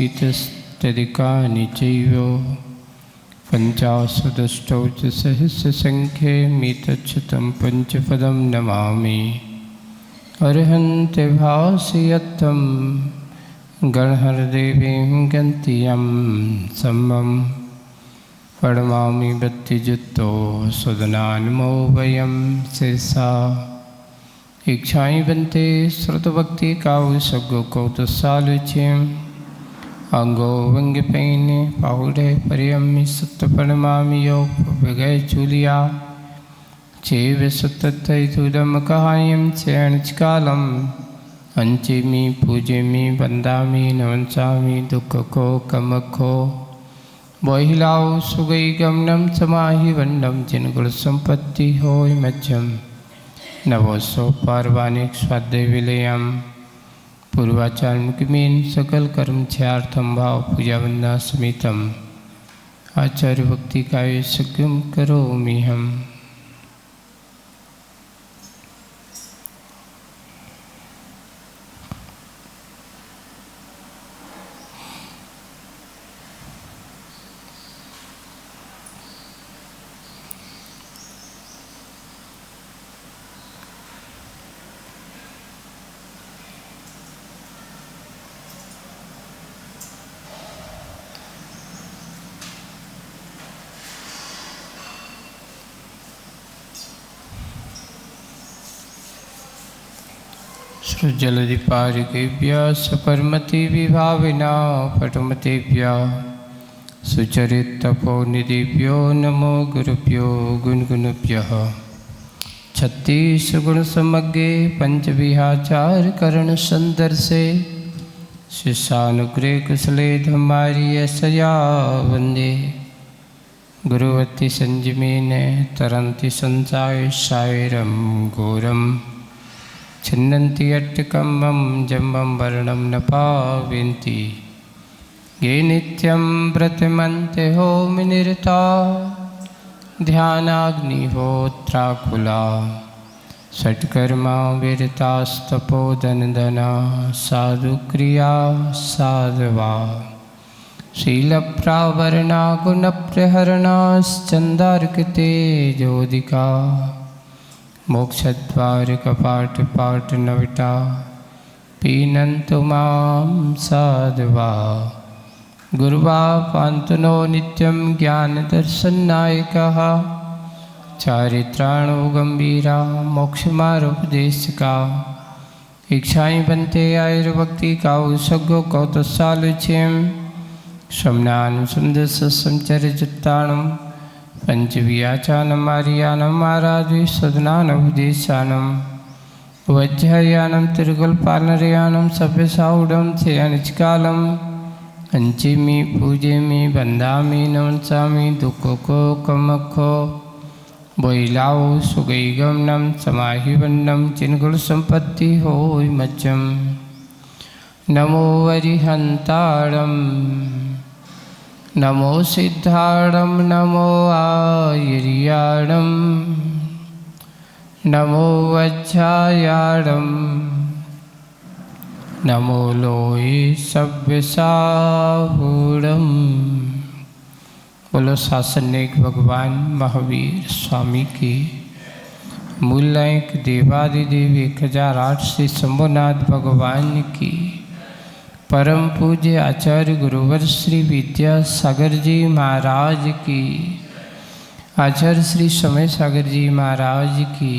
इतस्तदिकानि चैव पञ्चाशदष्टौचसहस्रसङ्ख्ये मितच्छतं पञ्चपदं नमामि। अर्हन्ते भासयत्तं गणहरदेवीं गन्तियं सम्मं प्रणमामि भक्तियुक्तो सदनान्मो वयं शिरसा। इच्छाई बन्ते श्रुतभक्ति काउ सगो कौतसालुच्यं अंगो वंगपेने पाहुडे परियम्मि सत्त प्रणमामि यो विगय चूलिया चेव सत्तैतुदम कहायं चेणचकालम अंचिमि पूजेमि वंदामि नमंसामि दुःखको कमखो बोहिलाओ सुगई गमनम समाहि वंडम जिनगुण संपत्ति होय मध्यम नवोसो पार्वाणिक स्वाध्याय विलयम पूर्वाचार मुखमीन सकल कर्म छार्थम भाव पूजा वंदना समितम आचार्य भक्ति काय सगम करोमि हम। सृजलधिपारिकेभ्यः सपरमति विभाविना पटुमतेभ्यः सुचरितपोनिधिभ्यो नमो गुरुभ्यो गुणगुणभ्यः। छत्तीस गुण समग्रे पंचविहाचार करण संदर्शे शिष्यानुग्रह कुशले धमारी ऐसया वंदे गुरुवती संजमीन तरंति संसाय सायरम घोरम छिन्नन्ति अट्टकम्बं जम्बं वर्णं न पावन्ति ये नित्यं व्रतमन्ते होमनिरता ध्यानाग्निहोत्राकुला षट्कर्मा विरतास्तपोधनधना साधुक्रिया साधवा शीलप्रावरणा गुणप्रहरणाश्चन्दार्कतेजोदिका मोक्षद्वार कपाट पाट नवटा पीनन्तु मां साधवा गुरुवा पान्तुनो नित्यं ज्ञानदर्शननायकः चारित्राणो गंभीरा मोक्षमार्गोपदेशका। इच्छाई बन्ते आयुर्भक्ति काउ सगो कौतसालुच्यं शमनान सुन्दरसंचरजुत्ताणं पंचवियाचानम आर्यानम आराध्य सदनानवदेशानम वज्रयानम तिरुगुलपालनरयानम सभ्यसाउडम चयनिचकालम अंचिमि पूजेमि वंदामि नमंसामि दुःखको कमखो बोइलाओ सुगैगमनम समाहि वंदम चिन्गुण संपत्ति होय मज्जम नमो वरिहंतारम नमो सिद्धाणं नमो आयर्याणं नमो वज्रायाणं नमो लोये सव्यसाहूणं। बोलो शासनिक भगवान महावीर स्वामी की मूलैक देवादिदेव 1008 श्री शंभुनाथ भगवान की परम पूज्य आचार्य गुरुवर श्री विद्यासागर जी महाराज की आचार्य श्री समय सागर जी महाराज की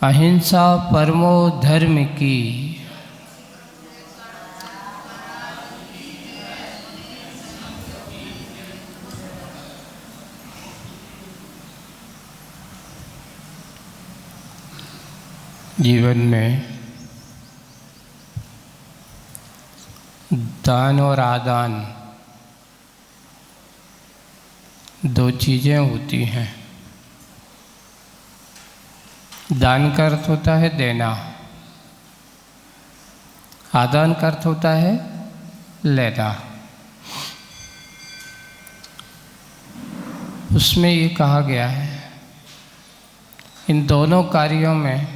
अहिंसा परमो धर्म की जीवन में दान और आदान दो चीज़ें होती हैं। दान का अर्थ होता है देना, आदान का अर्थ होता है लेना। उसमें ये कहा गया है इन दोनों कार्यों में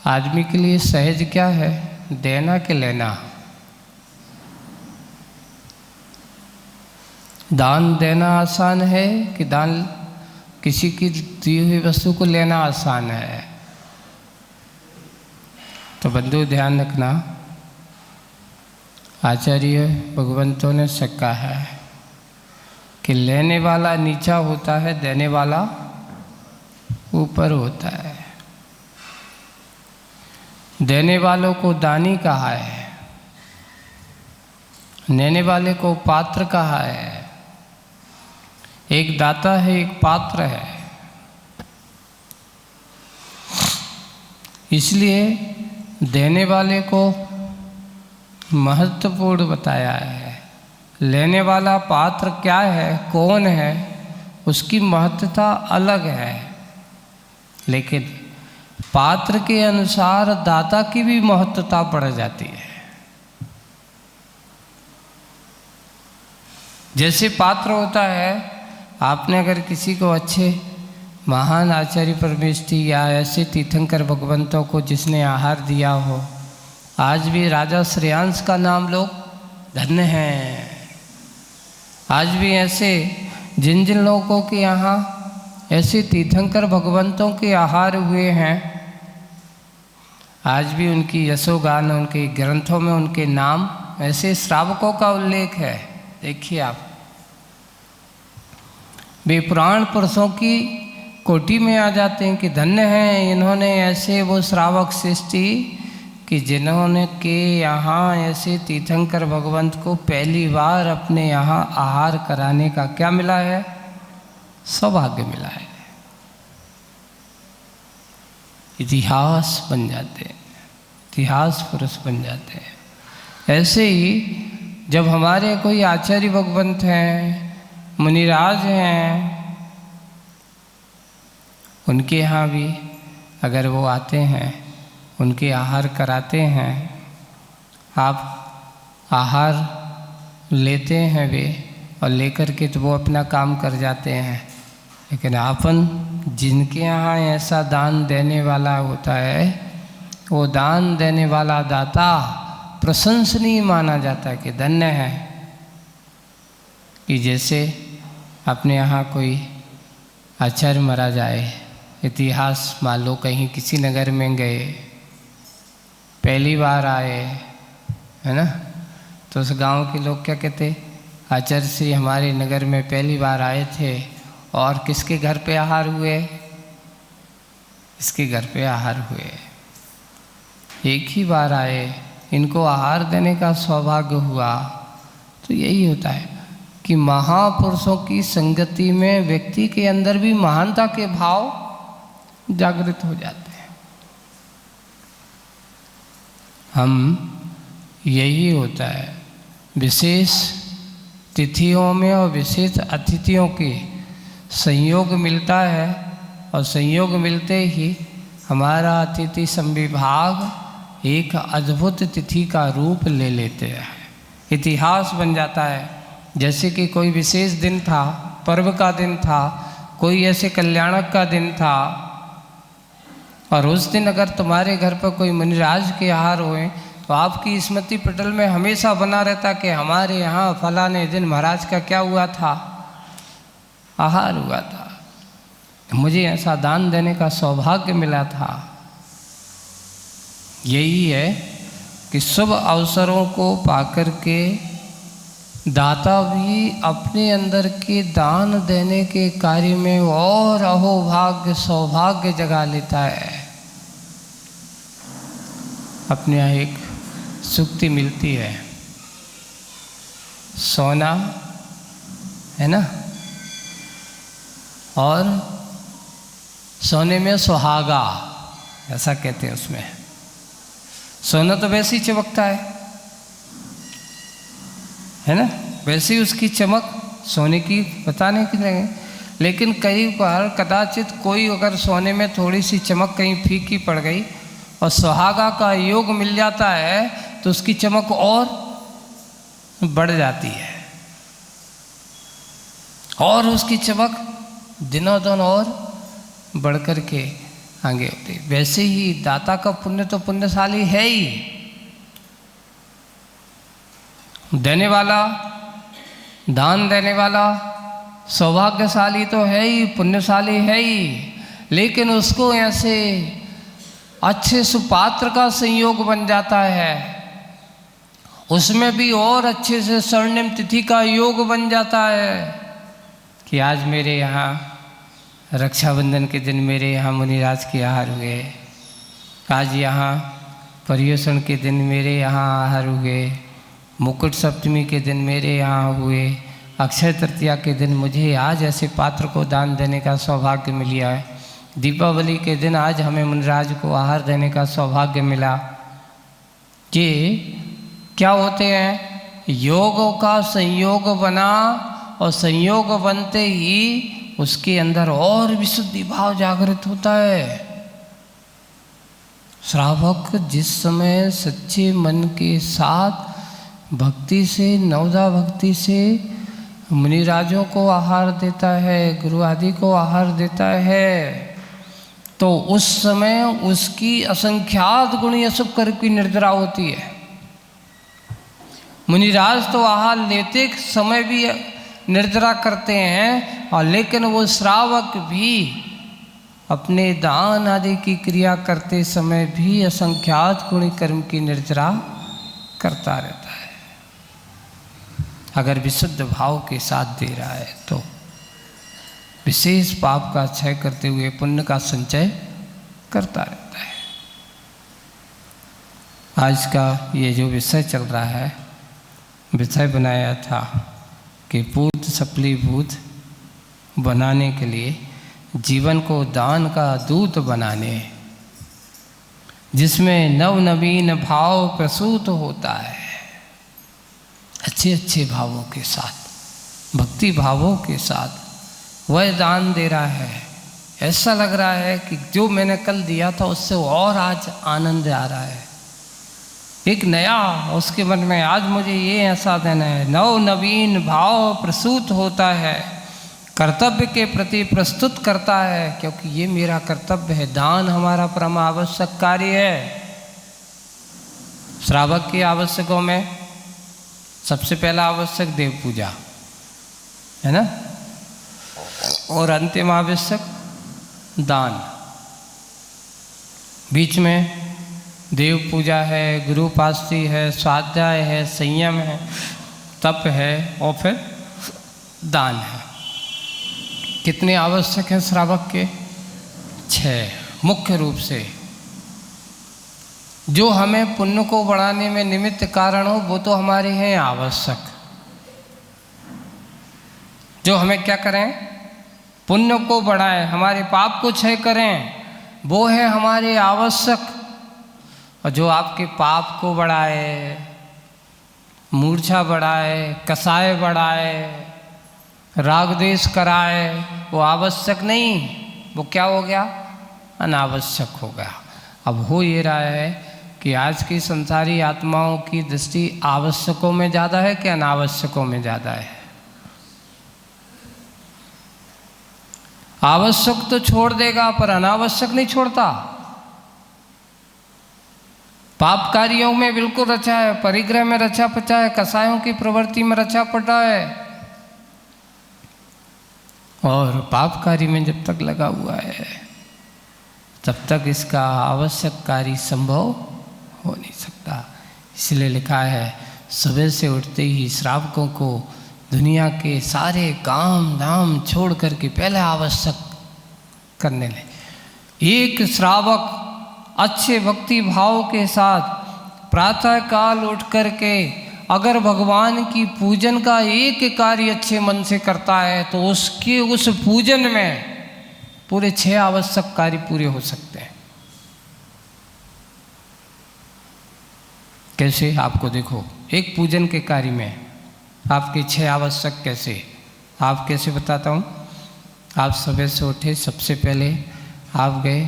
आदमी के लिए सहज क्या है, देना कि लेना। दान देना आसान है कि दान किसी की दी हुई वस्तु को लेना आसान है? तो बंधु ध्यान रखना, आचार्य भगवंतों ने कहा है कि लेने वाला नीचा होता है, देने वाला ऊपर होता है। देने वालों को दानी कहा है, लेने वाले को पात्र कहा है। एक दाता है, एक पात्र है। इसलिए देने वाले को महत्वपूर्ण बताया है। लेने वाला पात्र क्या है, कौन है, उसकी महत्वता अलग है। लेकिन पात्र के अनुसार दाता की भी महत्वता बढ़ जाती है। जैसे पात्र होता है, आपने अगर किसी को अच्छे महान आचार्य परमेष्ठी या ऐसे तीर्थंकर भगवंतों को जिसने आहार दिया हो, आज भी राजा श्रेयांश का नाम लोग धन्य हैं। आज भी ऐसे जिन जिन लोगों के यहाँ ऐसे तीर्थंकर भगवंतों के आहार हुए हैं, आज भी उनकी यशोगान, उनके ग्रंथों में उनके नाम, ऐसे श्रावकों का उल्लेख है। देखिए आप, वे पुराण पुरुषों की कोटि में आ जाते हैं कि धन्य हैं इन्होंने ऐसे वो श्रावक सृष्टि कि जिन्होंने के यहाँ ऐसे तीर्थंकर भगवंत को पहली बार अपने यहाँ आहार कराने का क्या मिला है, सौभाग्य मिला है। इतिहास बन जाते हैं, इतिहास पुरुष बन जाते हैं। ऐसे ही जब हमारे कोई आचार्य भगवंत हैं, मुनिराज हैं, उनके यहाँ भी अगर वो आते हैं, उनके आहार कराते हैं, आप आहार लेते हैं वे, और लेकर के तो वो अपना काम कर जाते हैं। लेकिन आपन जिनके यहाँ ऐसा दान देने वाला होता है, वो दान देने वाला दाता प्रशंसनीय माना जाता है कि धन्य है। कि जैसे अपने यहाँ कोई आचार्य मारा जाए, इतिहास मान लो कहीं किसी नगर में गए, पहली बार आए, है ना, तो उस गांव के लोग क्या कहते, आचार्य श्री हमारे नगर में पहली बार आए थे और किसके घर पे आहार हुए, इसके घर पे आहार हुए। एक ही बार आए, इनको आहार देने का सौभाग्य हुआ। तो यही होता है कि महापुरुषों की संगति में व्यक्ति के अंदर भी महानता के भाव जागृत हो जाते हैं। हम यही होता है, विशेष तिथियों में और विशेष अतिथियों के संयोग मिलता है, और संयोग मिलते ही हमारा अतिथि संविभाग एक अद्भुत तिथि का रूप ले लेते हैं, इतिहास बन जाता है। जैसे कि कोई विशेष दिन था, पर्व का दिन था, कोई ऐसे कल्याणक का दिन था, और उस दिन अगर तुम्हारे घर पर कोई मुनिराज के आहार हुए तो आपकी स्मृति पटल में हमेशा बना रहता कि हमारे यहाँ फलाने दिन महाराज का क्या हुआ था, आहार हुआ था, मुझे ऐसा दान देने का सौभाग्य मिला था। यही है कि शुभ अवसरों को पाकर के दाता भी अपने अंदर के दान देने के कार्य में और अहोभाग्य सौभाग्य जगा लेता है। अपने यहाँ एक सूक्ति मिलती है, सोना है ना, और सोने में सुहागा, ऐसा कहते हैं उसमें। सोना तो वैसे ही चमकता है ना, वैसे ही उसकी चमक सोने की बताने की लगे। लेकिन कई बार कदाचित कोई अगर सोने में थोड़ी सी चमक कहीं फीकी पड़ गई और सुहागा का योग मिल जाता है तो उसकी चमक और बढ़ जाती है, और उसकी चमक दिनों दिन और बढ़ कर के आगे होती। वैसे ही दाता का पुण्य तो पुण्यशाली है ही, देने वाला दान देने वाला सौभाग्यशाली तो है ही, पुण्यशाली है ही, लेकिन उसको ऐसे अच्छे सुपात्र का संयोग बन जाता है, उसमें भी और अच्छे से स्वर्णिम तिथि का योग बन जाता है कि आज मेरे यहाँ रक्षाबंधन के दिन मेरे यहाँ मुनिराज के आहार हुए, आज यहाँ पर्युषण के दिन मेरे यहाँ आहार हुए, मुकुट सप्तमी के दिन मेरे यहाँ हुए, अक्षय तृतीया के दिन मुझे आज ऐसे पात्र को दान देने का सौभाग्य मिला है, दीपावली के दिन आज हमें मुनिराज को आहार देने का सौभाग्य मिला। ये क्या होते हैं? योगों का संयोग बना और संयोग बनते ही उसके अंदर और विशुद्धि भाव जागृत होता है। श्रावक जिस समय सच्चे मन के साथ भक्ति से, नवदा भक्ति से मुनिराजों को आहार देता है, गुरु आदि को आहार देता है, तो उस समय उसकी असंख्यात गुणी अशुभ कर्म की निर्जरा होती है। मुनिराज तो आहार लेते समय भी निर्जरा करते हैं, और लेकिन वो श्रावक भी अपने दान आदि की क्रिया करते समय भी असंख्यात गुणी कर्म की निर्जरा करता रहता है। अगर विशुद्ध भाव के साथ दे रहा है तो विशेष पाप का क्षय करते हुए पुण्य का संचय करता रहता है। आज का ये जो विषय चल रहा है, विषय बनाया था कि पूत सफलीभूत बनाने के लिए, जीवन को दान का दूत बनाने, जिसमें नव नवीन भाव प्रसूत होता है, अच्छे अच्छे भावों के साथ, भक्ति भावों के साथ वह दान दे रहा है। ऐसा लग रहा है कि जो मैंने कल दिया था उससे और आज आनंद आ रहा है, एक नया उसके मन में आज मुझे ये ऐसा देना है। नव नवीन भाव प्रसूत होता है, कर्तव्य के प्रति प्रस्तुत करता है, क्योंकि ये मेरा कर्तव्य है। दान हमारा परम आवश्यक कार्य है। श्रावक के आवश्यकों में सबसे पहला आवश्यक देव पूजा है ना, और अंतिम आवश्यक दान। बीच में देव पूजा है, गुरु उपासना है, स्वाध्याय है, संयम है, तप है और फिर दान है। कितने आवश्यक हैं श्रावक के? 6 मुख्य रूप से। जो हमें पुण्य को बढ़ाने में निमित्त कारण हो वो तो हमारे हैं आवश्यक। जो हमें क्या करें? पुण्य को बढ़ाएं, हमारे पाप को क्षय करें, वो है हमारे आवश्यक। और जो आपके पाप को बढ़ाए, मूर्छा बढ़ाए, कसाय बढ़ाए, राग द्वेष कराए, वो आवश्यक नहीं, वो क्या हो गया? अनावश्यक हो गया। अब हो ये रहा है कि आज की संसारी आत्माओं की दृष्टि आवश्यकों में ज़्यादा है कि अनावश्यकों में ज़्यादा है? आवश्यक तो छोड़ देगा पर अनावश्यक नहीं छोड़ता। पाप कार्यों में बिल्कुल रचा है, परिग्रह में रचा पचा है, कसायों की प्रवृत्ति में रचा पटा है, और पाप कार्य में जब तक लगा हुआ है तब तक इसका आवश्यक कार्य संभव हो नहीं सकता। इसलिए लिखा है, सुबह से उठते ही श्रावकों को दुनिया के सारे काम धाम छोड़ करके पहले आवश्यक करने लगे। एक श्रावक अच्छे भक्ति भाव के साथ प्रातः काल उठ करके अगर भगवान की पूजन का एक कार्य अच्छे मन से करता है तो उसके उस पूजन में पूरे 6 आवश्यक कार्य पूरे हो सकते हैं। कैसे? आपको देखो, एक पूजन के कार्य में आपके 6 आवश्यक कैसे, आप कैसे बताता हूँ। आप सुबह से उठे, सबसे पहले आप गए,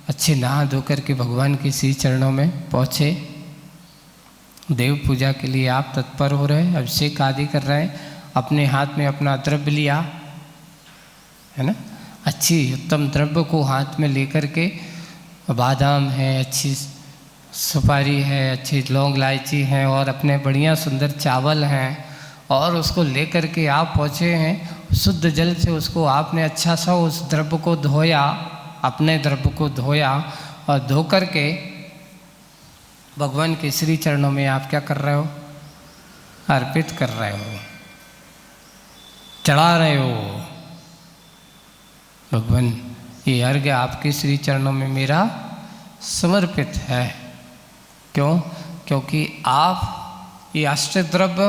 अच्छे नहा धो करके भगवान के श्री चरणों में पहुँचे, देव पूजा के लिए आप तत्पर हो रहे, अभिषेक आदि कर रहे हैं, अपने हाथ में अपना द्रव्य लिया है ना, अच्छी उत्तम द्रव्य को हाथ में लेकर के, बादाम है, अच्छी सुपारी है, अच्छी लौंग इलायची है, और अपने बढ़िया सुंदर चावल हैं, और उसको लेकर के आप पहुँचे हैं, शुद्ध जल से उसको आपने अच्छा सा उस द्रव्य को धोया, अपने द्रव्य को धोया, और धो करके भगवान के श्री चरणों में आप क्या कर रहे हो? अर्पित कर रहे हो, चढ़ा रहे हो। भगवान ये अर्घ्य आपके श्री चरणों में मेरा समर्पित है। क्यों? क्योंकि आप ये आश्रित द्रव्य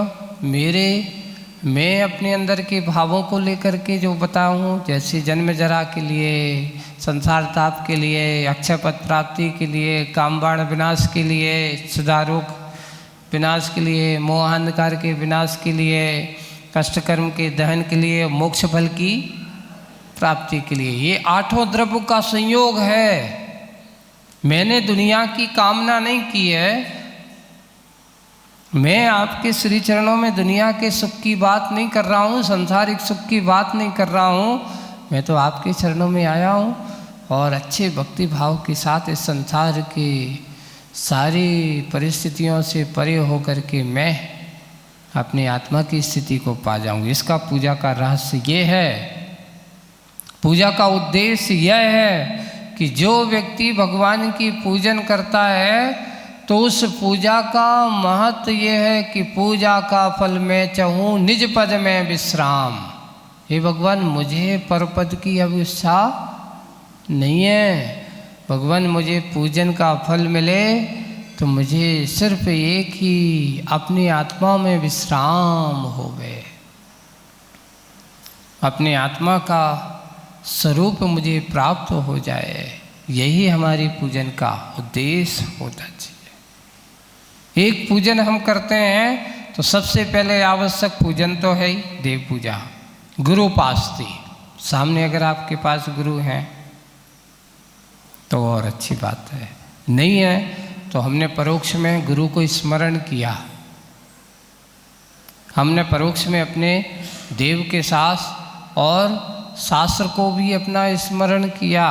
मैं अपने अंदर के भावों को लेकर के जो बताया हूँ, जैसे जन्म जरा के लिए, संसार ताप के लिए, अक्षय पद प्राप्ति के लिए, कामबाण विनाश के लिए, सदारोग विनाश के लिए, मोह अंधकार के विनाश के लिए, कष्टकर्म के दहन के लिए, मोक्ष फल की प्राप्ति के लिए, ये आठों द्रव्यों का संयोग है। मैंने दुनिया की कामना नहीं की है। मैं आपके श्री चरणों में दुनिया के सुख की बात नहीं कर रहा हूँ, संसारिक सुख की बात नहीं कर रहा हूँ। मैं तो आपके चरणों में आया हूँ और अच्छे भक्ति भाव के साथ इस संसार की सारी परिस्थितियों से परे होकर के मैं अपनी आत्मा की स्थिति को पा जाऊँ। इसका पूजा का रहस्य ये है, पूजा का उद्देश्य यह है कि जो व्यक्ति भगवान की पूजन करता है तो उस पूजा का महत्व ये है कि पूजा का फल मैं चाहूँ निज पद में विश्राम। हे भगवान, मुझे परपद की अब इच्छा नहीं है। भगवान, मुझे पूजन का फल मिले तो मुझे सिर्फ एक ही अपनी आत्मा में विश्राम होवे, अपनी आत्मा का स्वरूप मुझे प्राप्त हो जाए। यही हमारी पूजन का उद्देश्य होता चाहिए। एक पूजन हम करते हैं तो सबसे पहले आवश्यक पूजन तो है ही देव पूजा, गुरु उपासती। सामने अगर आपके पास गुरु हैं तो और अच्छी बात है, नहीं है तो हमने परोक्ष में गुरु को स्मरण किया, हमने परोक्ष में अपने देव के साथ और शास्त्र को भी अपना स्मरण किया,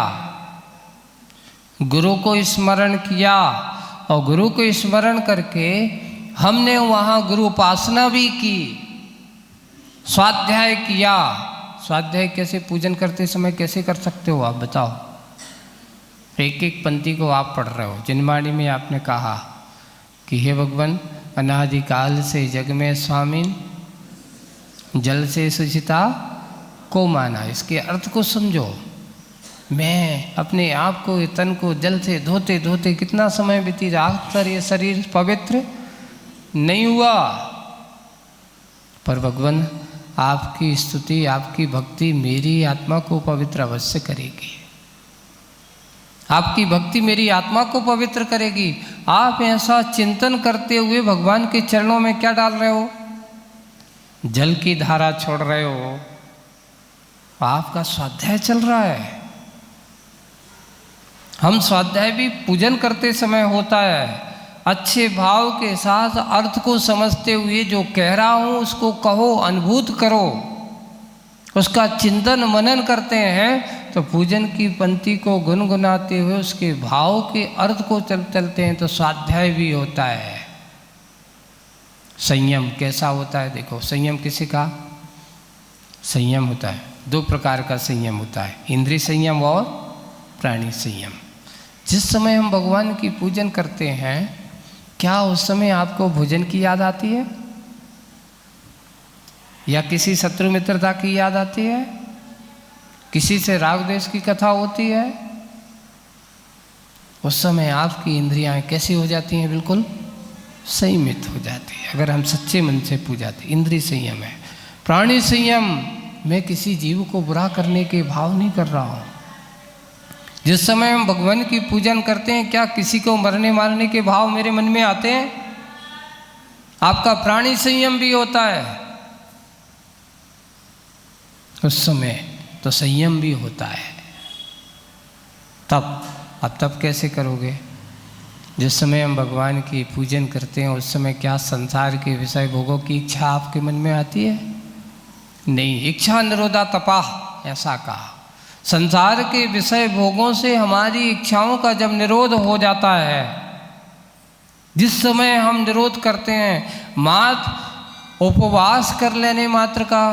गुरु को स्मरण किया, और गुरु को स्मरण करके हमने वहाँ गुरु उपासना भी की, स्वाध्याय किया। स्वाध्याय कैसे पूजन करते समय कैसे कर सकते हो आप बताओ? एक एक पंक्ति को आप पढ़ रहे हो। जिनवाणी में आपने कहा कि हे भगवान, अनादिकाल से जग में स्वामीन, जल से सुचिता को माना। इसके अर्थ को समझो। मैं अपने आप को, तन को जल से धोते धोते कितना समय बीती, रात तक ये शरीर पवित्र नहीं हुआ। पर भगवान, आपकी स्तुति, आपकी भक्ति मेरी आत्मा को पवित्र अवश्य करेगी। आपकी भक्ति मेरी आत्मा को पवित्र करेगी। आप ऐसा चिंतन करते हुए भगवान के चरणों में क्या डाल रहे हो? जल की धारा छोड़ रहे हो। आपका स्वाध्याय चल रहा है। हम स्वाध्याय भी पूजन करते समय होता है, अच्छे भाव के साथ अर्थ को समझते हुए जो कह रहा हूँ उसको कहो, अनुभूत करो, उसका चिंतन मनन करते हैं तो पूजन की पंक्ति को गुनगुनाते हुए उसके भाव के अर्थ को चलते हैं तो स्वाध्याय भी होता है। संयम कैसा होता है? देखो, संयम किसी का संयम होता है, दो प्रकार का संयम होता है, इंद्रिय संयम और प्राणी संयम। जिस समय हम भगवान की पूजन करते हैं, क्या उस समय आपको भोजन की याद आती है या किसी शत्रु मित्रता की याद आती है? किसी से राग द्वेष की कथा होती है? उस समय आपकी इंद्रियां कैसी हो जाती हैं? बिल्कुल संयमित हो जाती है। अगर हम सच्चे मन से पूजाते, इंद्रिय संयम है। प्राणी संयम, मैं किसी जीव को बुरा करने के भाव नहीं कर रहा हूँ। जिस समय हम भगवान की पूजन करते हैं, क्या किसी को मरने मारने के भाव मेरे मन में आते हैं? आपका प्राणी संयम भी होता है उस समय, तो संयम भी होता है। तब कैसे करोगे? जिस समय हम भगवान की पूजन करते हैं उस समय क्या संसार के विषय भोगों की इच्छा आपके मन में आती है? नहीं। इच्छा निरोधा तपाह, ऐसा कहा। संसार के विषय भोगों से हमारी इच्छाओं का जब निरोध हो जाता है, जिस समय हम निरोध करते हैं, मात उपवास कर लेने मात्र का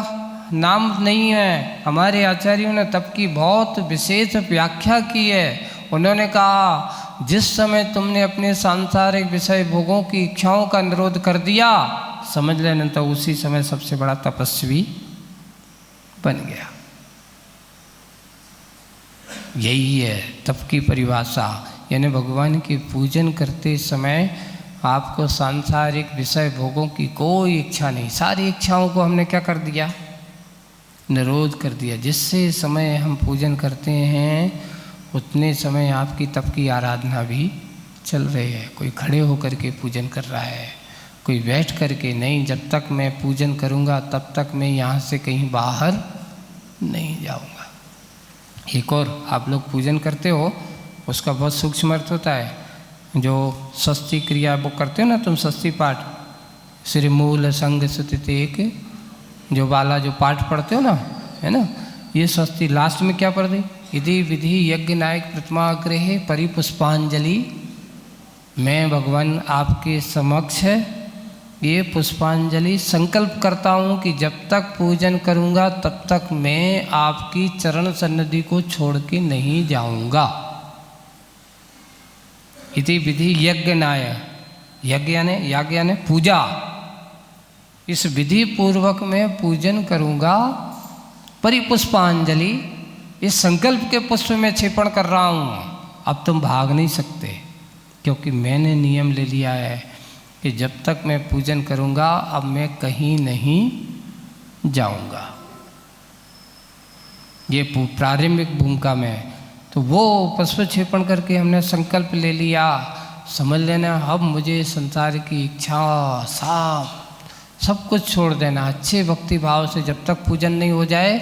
नाम नहीं है। हमारे आचार्यों ने तप की बहुत विशेष व्याख्या की है। उन्होंने कहा जिस समय तुमने अपने सांसारिक विषय भोगों की इच्छाओं का निरोध कर दिया, समझ लेना तो उसी समय सबसे बड़ा तपस्वी बन गया। यही है तप की परिभाषा। यानी भगवान के पूजन करते समय आपको सांसारिक विषय भोगों की कोई इच्छा नहीं, सारी इच्छाओं को हमने क्या कर दिया, निरोध कर दिया। जिससे समय हम पूजन करते हैं उतने समय आपकी तप की आराधना भी चल रही है। कोई खड़े होकर के पूजन कर रहा है, कोई बैठ कर के नहीं। जब तक मैं पूजन करूंगा तब तक मैं यहाँ से कहीं बाहर नहीं जाऊंगा। एक और आप लोग पूजन करते हो, उसका बहुत सूक्ष्म अर्थ होता है। जो षष्ठी क्रिया वो करते हो ना तुम, षष्ठी पाठ, श्री मूल संग सुतित एक, जो वाला जो पाठ पढ़ते हो ना, है ना, ये षष्ठी लास्ट में क्या पढ़ दी, यदि विधि यज्ञ नायक प्रतिमाग्रहे परिपुष्पांजलि। मैं भगवान आपके समक्ष ये पुष्पांजलि संकल्प करता हूँ कि जब तक पूजन करूँगा तब तक मैं आपकी चरण सन्निधि को छोड़ के नहीं जाऊँगा। इति विधि यज्ञ नाय, यज्ञ यानी पूजा। इस विधि पूर्वक मैं पूजन करूँगा। परिपुष्पांजलि, इस संकल्प के पुष्प में क्षेपण कर रहा हूँ। अब तुम भाग नहीं सकते, क्योंकि मैंने नियम ले लिया है कि जब तक मैं पूजन करूँगा अब मैं कहीं नहीं जाऊँगा। ये प्रारंभिक भूमिका में तो वो पुष्प क्षेपण करके हमने संकल्प ले लिया। समझ लेना अब मुझे संसार की इच्छा सब कुछ छोड़ देना। अच्छे भक्ति भाव से जब तक पूजन नहीं हो जाए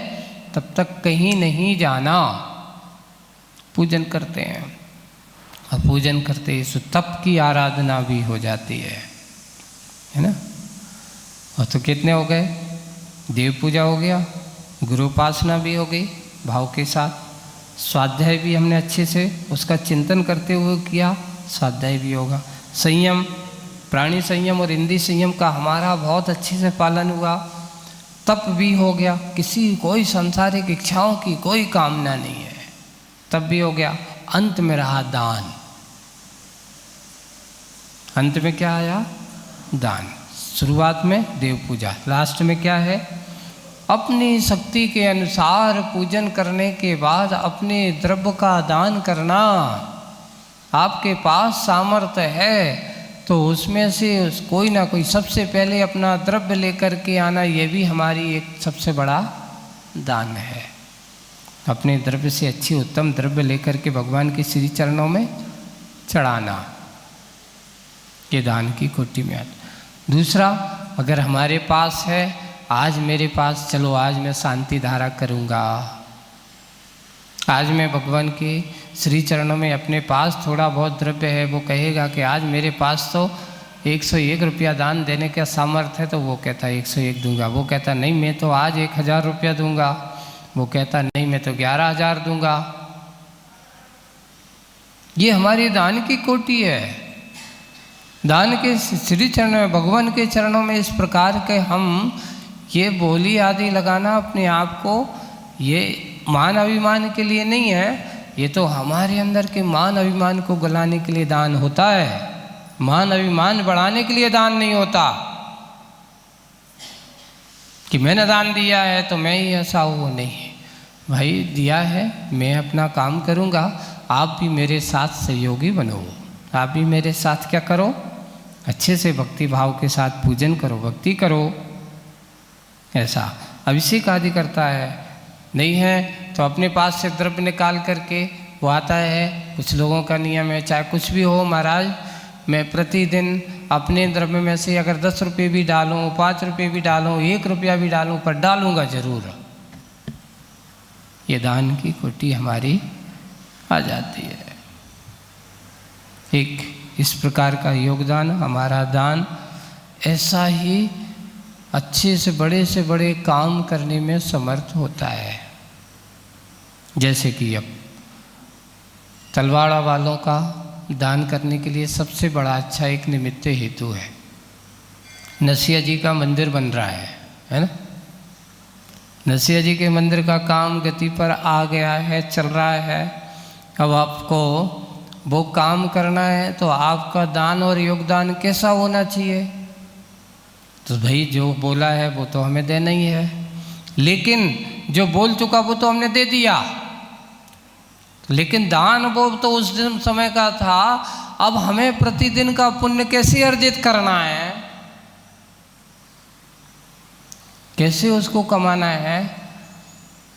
तब तक कहीं नहीं जाना। पूजन करते हैं और पूजन करते इस तप की आराधना भी हो जाती है ना। और तो कितने हो गए, देव पूजा हो गया, गुरु उपासना भी हो गई भाव के साथ, स्वाध्याय भी हमने अच्छे से उसका चिंतन करते हुए किया, स्वाध्याय भी होगा। संयम, प्राणी संयम और इंद्रिय संयम का हमारा बहुत अच्छे से पालन हुआ। तप भी हो गया, किसी कोई सांसारिक इच्छाओं की कोई कामना नहीं है, तप भी हो गया। अंत में रहा दान। अंत में क्या आया, दान। शुरुआत में देव पूजा, लास्ट में क्या है, अपनी शक्ति के अनुसार पूजन करने के बाद अपने द्रव्य का दान करना। आपके पास सामर्थ्य है तो उसमें से कोई ना कोई सबसे पहले अपना द्रव्य लेकर के आना, ये भी हमारी एक सबसे बड़ा दान है। अपने द्रव्य से अच्छी उत्तम द्रव्य लेकर के भगवान के श्री चरणों में चढ़ाना, ये दान की कोटि में आता। दूसरा, अगर हमारे पास है, आज मेरे पास, चलो आज मैं शांति धारा करूँगा, आज मैं भगवान के श्री चरणों में, अपने पास थोड़ा बहुत द्रव्य है, वो कहेगा कि आज मेरे पास तो 101 रुपया दान देने का सामर्थ्य है, तो वो कहता है 101 दूंगा। वो कहता नहीं मैं तो आज 1000 रुपया दूंगा। वो कहता नहीं मैं तो 11,000 दूंगा। ये हमारी दान की कोटि है। दान के श्री चरण में, भगवान के चरणों में इस प्रकार के हम ये बोली आदि लगाना अपने आप को, ये मान अभिमान के लिए नहीं है, ये तो हमारे अंदर के मान अभिमान को गलाने के लिए दान होता है। मान अभिमान बढ़ाने के लिए दान नहीं होता कि मैंने दान दिया है तो मैं ही ऐसा हूँ। नहीं भाई, दिया है, मैं अपना काम करूँगा, आप भी मेरे साथ सहयोगी बनो। आप भी मेरे साथ क्या करो, अच्छे से भक्ति भाव के साथ पूजन करो, भक्ति करो। ऐसा अभिषेक आदि करता है, नहीं है तो अपने पास से द्रव्य निकाल करके वो आता है। कुछ लोगों का नियम है, चाहे कुछ भी हो, महाराज मैं प्रतिदिन अपने द्रव्य में से अगर 10 रुपये भी डालूं, 5 रुपये भी डालूं, 1 रुपया भी डालूं, पर डालूंगा जरूर। ये दान की कोटि हमारी आ जाती है। एक इस प्रकार का योगदान, हमारा दान ऐसा ही अच्छे से बड़े काम करने में समर्थ होता है। जैसे कि अब तलवाड़ा वालों का दान करने के लिए सबसे बड़ा अच्छा एक निमित्त हेतु है। नरसिंह जी का मंदिर बन रहा है ना। नरसिंह जी के मंदिर का काम गति पर आ गया है, चल रहा है। अब आपको वो काम करना है तो आपका दान और योगदान कैसा होना चाहिए? तो भाई जो बोला है वो तो हमें देना ही है, लेकिन जो बोल चुका वो तो हमने दे दिया, लेकिन दान वो तो उस दिन समय का था। अब हमें प्रतिदिन का पुण्य कैसे अर्जित करना है, कैसे उसको कमाना है?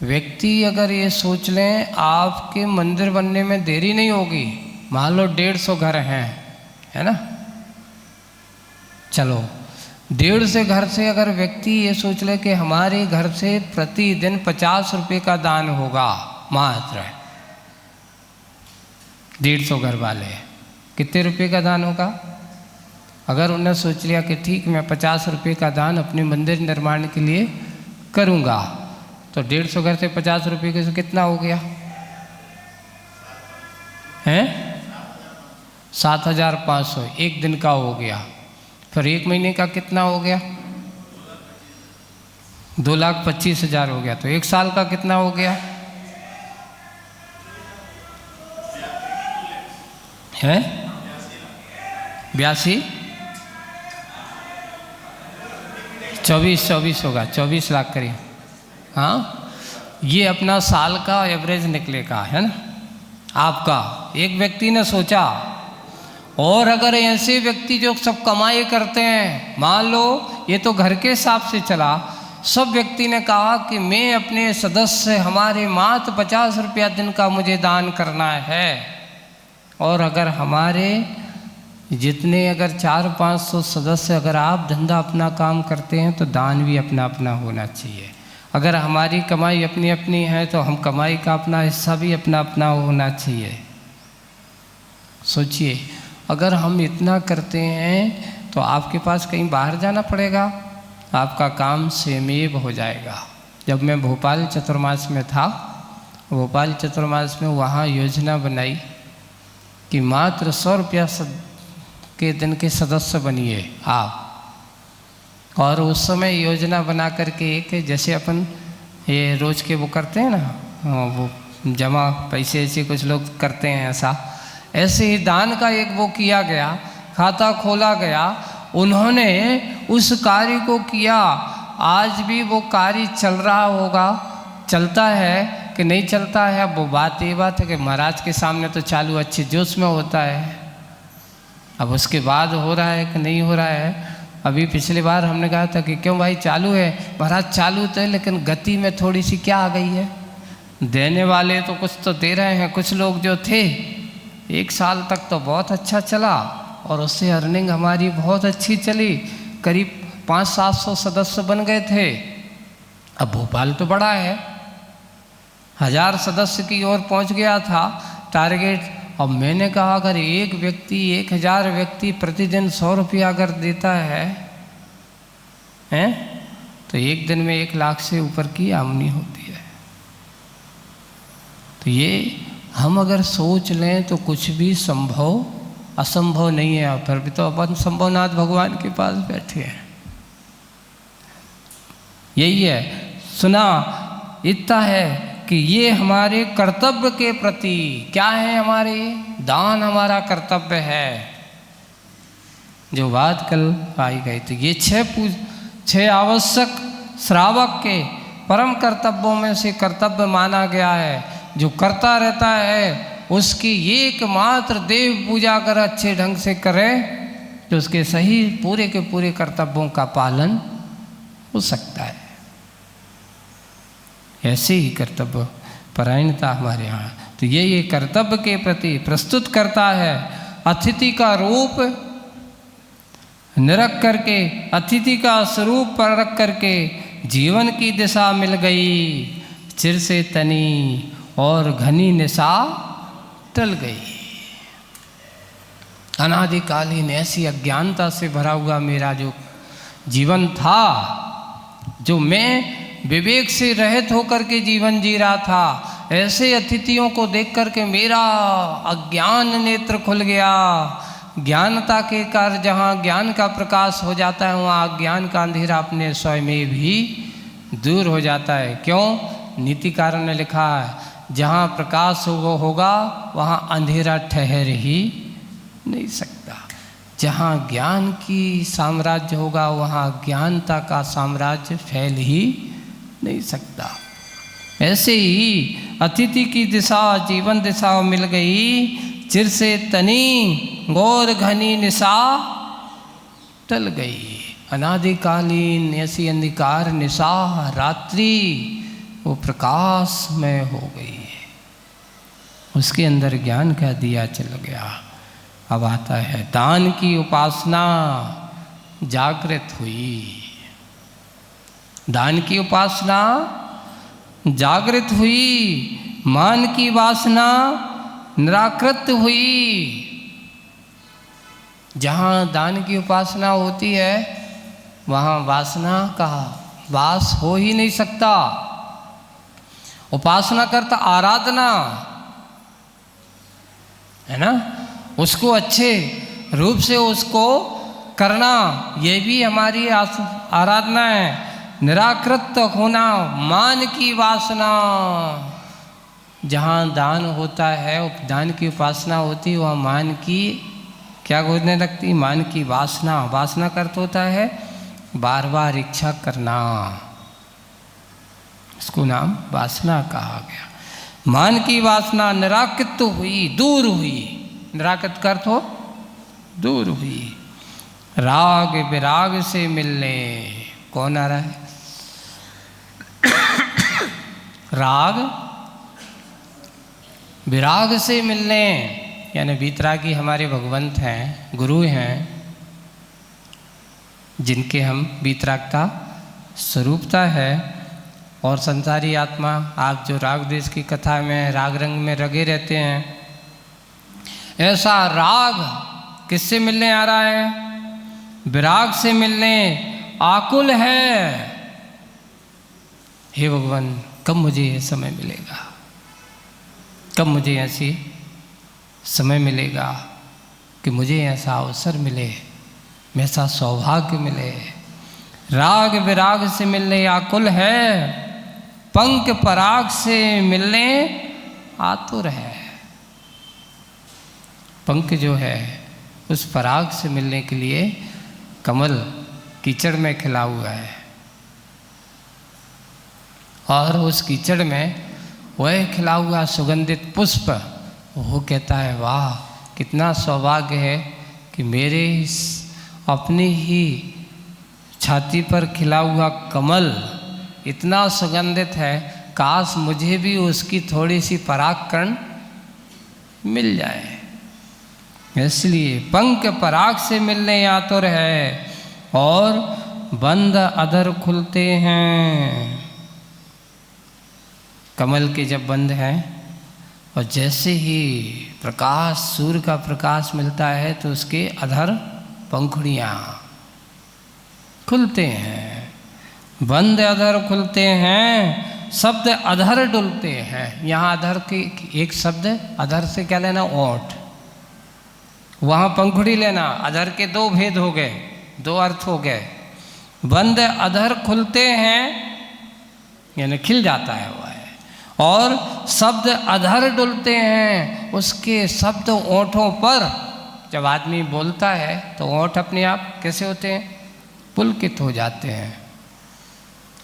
व्यक्ति अगर ये सोच लें आपके मंदिर बनने में देरी नहीं होगी, मान लो 150 घर हैं, है ना, चलो 150 घर से अगर व्यक्ति ये सोच ले कि हमारे घर से प्रतिदिन 50 रुपये का दान होगा, मात्र 150 घर वाले कितने रुपये का दान होगा? अगर उन्होंने सोच लिया कि ठीक मैं 50 रुपये का दान अपने मंदिर निर्माण के लिए करूँगा, तो 150 घर से 50 रुपये के कितना हो गया हैं? 7,500 एक दिन का हो गया। फिर एक महीने का कितना हो गया? 2,25,000 हो गया। तो एक साल का कितना हो गया है? 82 24 होगा, 24 लाख करीब। हाँ, ये अपना साल का एवरेज निकलेगा, है ना आपका। एक व्यक्ति ने सोचा, और अगर ऐसे व्यक्ति जो सब कमाई करते हैं, मान लो ये तो घर के हिसाब से चला, सब व्यक्ति ने कहा कि मैं अपने सदस्य हमारे मात्र 50 रुपया दिन का मुझे दान करना है। और अगर हमारे जितने अगर 400-500 सदस्य अगर आप धंधा अपना काम करते हैं तो दान भी अपना अपना होना चाहिए। अगर हमारी कमाई अपनी अपनी है तो हम कमाई का अपना हिस्सा भी अपना अपना होना चाहिए। सोचिए, अगर हम इतना करते हैं तो आपके पास कहीं बाहर जाना पड़ेगा, आपका काम स्वयमेव हो जाएगा। जब मैं भोपाल चतुर्मास में था, भोपाल चतुर्मास में वहाँ योजना बनाई कि मात्र 100 रुपया के दिन के सदस्य बनिए आप। और उस समय योजना बना करके एक जैसे अपन ये रोज़ के वो करते हैं ना, वो जमा पैसे ऐसे कुछ लोग करते हैं, ऐसे ही दान का एक वो किया गया, खाता खोला गया। उन्होंने उस कार्य को किया। आज भी वो कार्य चल रहा होगा, चलता है कि नहीं चलता है, अब वो बात ये बात है कि महाराज के सामने तो चालू अच्छे जोश में होता है। अब उसके बाद हो रहा है कि नहीं हो रहा है। अभी पिछली बार हमने कहा था कि क्यों भाई चालू है? महाराज चालू तो है, लेकिन गति में थोड़ी सी क्या आ गई है। देने वाले तो कुछ तो दे रहे हैं, कुछ लोग जो थे 1 साल तक तो बहुत अच्छा चला और उससे अर्निंग हमारी बहुत अच्छी चली, करीब 500-700 सदस्य बन गए थे। अब भोपाल तो बड़ा है, 1000 सदस्य की ओर पहुंच गया था टारगेट। अब मैंने कहा अगर एक व्यक्ति 1000 व्यक्ति प्रतिदिन 100 रुपया अगर देता है तो एक दिन में 1 लाख से ऊपर की आमदनी होती है। तो ये हम अगर सोच लें तो कुछ भी संभव असंभव नहीं है। और फिर भी तो अपन संभवनाथ भगवान के पास बैठे हैं। यही है, सुना इतना है कि ये हमारे कर्तव्य के प्रति क्या है, हमारे दान हमारा कर्तव्य है। जो बात कल आई गई तो ये 6 आवश्यक श्रावक के परम कर्तव्यों में से कर्तव्य माना गया है। जो करता रहता है उसकी एकमात्र देव पूजा अगर अच्छे ढंग से करे तो उसके सही पूरे के पूरे कर्तव्यों का पालन हो सकता है। ऐसे ही कर्तव्य परायणता हमारे यहाँ। तो ये कर्तव्य के प्रति प्रस्तुत करता है। अतिथि का रूप निरख करके, अतिथि का स्वरूप पर रख करके जीवन की दिशा मिल गई, चिर से तनी और घनी निशा टल गई। अनादिकालीन ऐसी अज्ञानता से भरा हुआ मेरा जो जीवन था, जो मैं विवेक से रहित होकर के जीवन जी रहा था, ऐसे अतिथियों को देख करके मेरा अज्ञान नेत्र खुल गया। ज्ञानता के कार्य, जहाँ ज्ञान का प्रकाश हो जाता है वहाँ ज्ञान का अंधेरा अपने स्वयं में भी दूर हो जाता है। क्यों? नीतिकार ने लिखा है जहाँ प्रकाश होगा वहाँ अंधेरा ठहर ही नहीं सकता। जहाँ ज्ञान की साम्राज्य होगा वहाँ ज्ञानता का साम्राज्य फैल ही नहीं सकता। ऐसे ही अतिथि की दिशा जीवन दिशा मिल गई, चिर से तनी गौर घनी निशा टल गई। अनादिकालीन ऐसी अंधकार निशा रात्रि वो प्रकाश में हो गई है, उसके अंदर ज्ञान का दिया चल गया। अब आता है दान की उपासना जागृत हुई, दान की उपासना जागृत हुई, मान की वासना निराकृत हुई। जहाँ दान की उपासना होती है वहाँ वासना का वास हो ही नहीं सकता। उपासना करता आराधना है ना, उसको अच्छे रूप से उसको करना, ये भी हमारी आराधना है। निराकृत होना, मान की वासना, जहाँ दान होता है दान की उपासना होती है वहाँ मान की क्या होने लगती? मान की वासना। वासना का अर्थ होता है बार बार इच्छा करना, इसको नाम वासना कहा गया। मान की वासना निराकृत हुई, दूर हुई। निराकृत का अर्थ हो दूर हुई। राग विराग से मिलने, कौन आ रहा है? राग विराग से मिलने, यानी वीतरागी हमारे भगवंत हैं, गुरु हैं, जिनके हम वीतरागता स्वरूपता है। और संसारी आत्मा, आप जो राग देश की कथा में राग रंग में रगे रहते हैं, ऐसा राग किससे मिलने आ रहा है? विराग से मिलने आकुल है। हे भगवान, कब मुझे यह समय मिलेगा, कब मुझे ऐसी समय मिलेगा कि मुझे ऐसा अवसर मिले, ऐसा सौभाग्य मिले। राग विराग से मिलने आकुल है, पंख पराग से मिलने आतुर है। पंख जो है उस पराग से मिलने के लिए कमल कीचड़ में खिला हुआ है, और उस कीचड़ में वह खिला हुआ सुगंधित पुष्प, वो कहता है वाह कितना सौभाग्य है कि मेरे इस अपनी ही छाती पर खिला हुआ कमल इतना सुगंधित है, काश मुझे भी उसकी थोड़ी सी परागकण मिल जाए। इसलिए पंख पराग से मिलने आतुर है, और बंद अधर खुलते हैं। कमल के जब बंद हैं और जैसे ही प्रकाश, सूर्य का प्रकाश मिलता है तो उसके अधर पंखुड़ियाँ खुलते हैं। बंद अधर खुलते हैं, शब्द अधर डुलते हैं। यहाँ अधर के एक शब्द, अधर से क्या लेना? ओठ। वहाँ पंखुड़ी लेना। अधर के दो भेद हो गए, दो अर्थ हो गए। बंद अधर खुलते हैं यानी खिल जाता है वह, और शब्द अधर डुलते हैं। उसके शब्द ओठों पर जब आदमी बोलता है तो ओठ अपने आप कैसे होते हैं? पुलकित हो जाते हैं।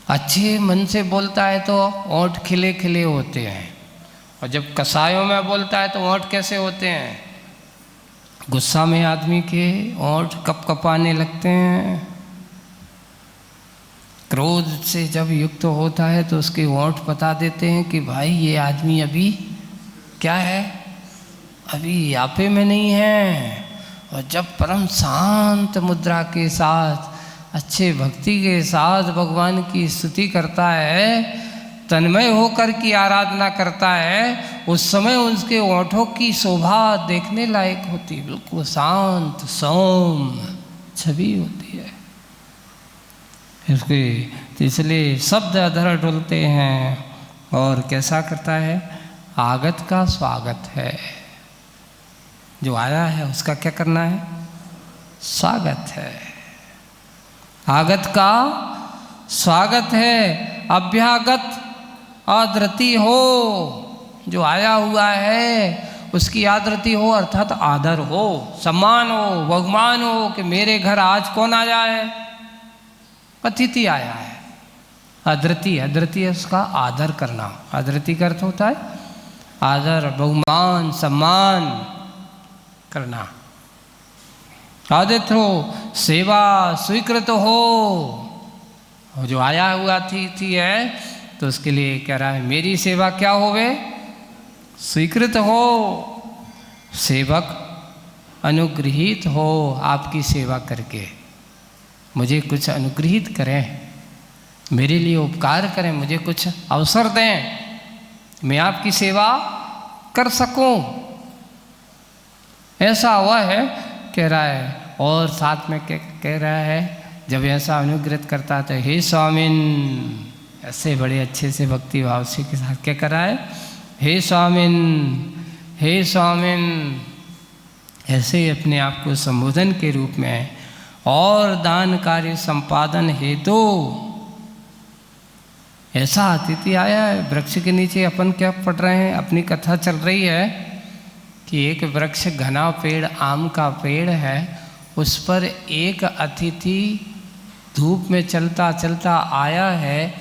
अच्छे मन से बोलता है तो ओठ खिले खिले होते हैं, और जब कसायों में बोलता है तो ओठ कैसे होते हैं? गुस्सा में आदमी के ओठ कपकपाने लगते हैं। क्रोध से जब युक्त होता है तो उसके ओठ बता देते हैं कि भाई ये आदमी अभी क्या है, अभी यापे में नहीं है। और जब परम शांत मुद्रा के साथ, अच्छे भक्ति के साथ भगवान की स्तुति करता है, तन्मय होकर की आराधना करता है, उस समय उसके ओठों की शोभा देखने लायक होती है। बिल्कुल शांत सौम छवि होती है इसके। इसलिए शब्द अधर डुलते हैं, और कैसा करता है? आगत का स्वागत है। जो आया है उसका क्या करना है? स्वागत है। आगत का स्वागत है। अभ्यागत आदरति हो, जो आया हुआ है उसकी आदरति हो, अर्थात आदर हो, सम्मान हो, बहुमान हो कि मेरे घर आज कौन आया है? अतिथि आया है। आदरति, आदरति है उसका आदर करना। आदरति का अर्थ होता है आदर, बहुमान, सम्मान करना। आदित्य हो, सेवा स्वीकृत हो। और जो आया हुआ अतिथि है तो उसके लिए कह रहा है मेरी सेवा क्या होवे? स्वीकृत हो। सेवक अनुग्रहित हो, आपकी सेवा करके मुझे कुछ अनुग्रहित करें, मेरे लिए उपकार करें, मुझे कुछ अवसर दें, मैं आपकी सेवा कर सकूं। ऐसा हुआ है कह रहा है। और साथ में कह रहा है जब ऐसा अनुग्रहित करता है तो हे स्वामिन, ऐसे बड़े अच्छे से भक्ति भाव से के साथ क्या कर रहा है? हे स्वामिन, हे स्वामिन, ऐसे अपने आप को संबोधन के रूप में। और दान कार्य संपादन हेतु ऐसा अतिथि आया है। वृक्ष के नीचे अपन क्या पढ़ रहे हैं? अपनी कथा चल रही है कि एक वृक्ष, घना पेड़, आम का पेड़ है, उस पर एक अतिथि धूप में चलता चलता आया है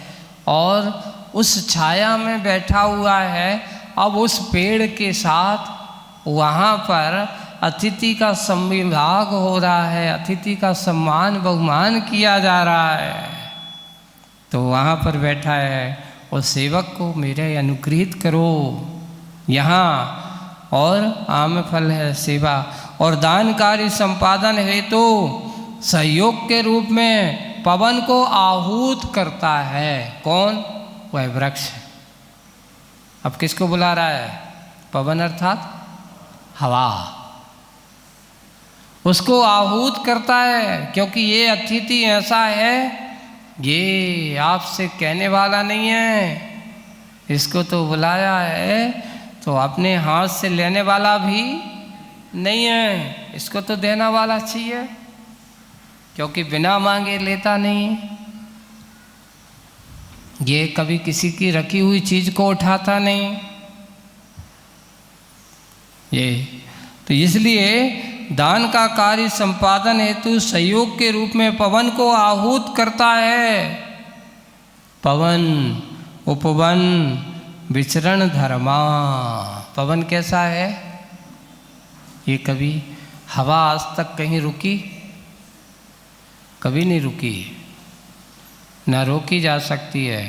और उस छाया में बैठा हुआ है। अब उस पेड़ के साथ वहाँ पर अतिथि का संविभाग हो रहा है, अतिथि का सम्मान बहुमान किया जा रहा है। तो वहाँ पर बैठा है और सेवक को मेरे अनुग्रहित करो यहाँ, और आम फल है सेवा। और दान कार्य संपादन हेतु सहयोग के रूप में पवन को आहूत करता है। कौन? वह वृक्ष। अब किसको बुला रहा है? पवन अर्थात हवा। उसको आहूत करता है क्योंकि ये अतिथि ऐसा है, ये आपसे कहने वाला नहीं है। इसको तो बुलाया है तो अपने हाथ से लेने वाला भी नहीं है, इसको तो देना वाला चाहिए, क्योंकि बिना मांगे लेता नहीं। ये कभी किसी की रखी हुई चीज को उठाता नहीं। ये तो इसलिए दान का कार्य संपादन हेतु सहयोग के रूप में पवन को आहूत करता है। पवन उपवन विचरण धर्मा। पवन कैसा है? ये कभी हवा आज तक कहीं रुकी? कभी नहीं रुकी, ना रोकी जा सकती है।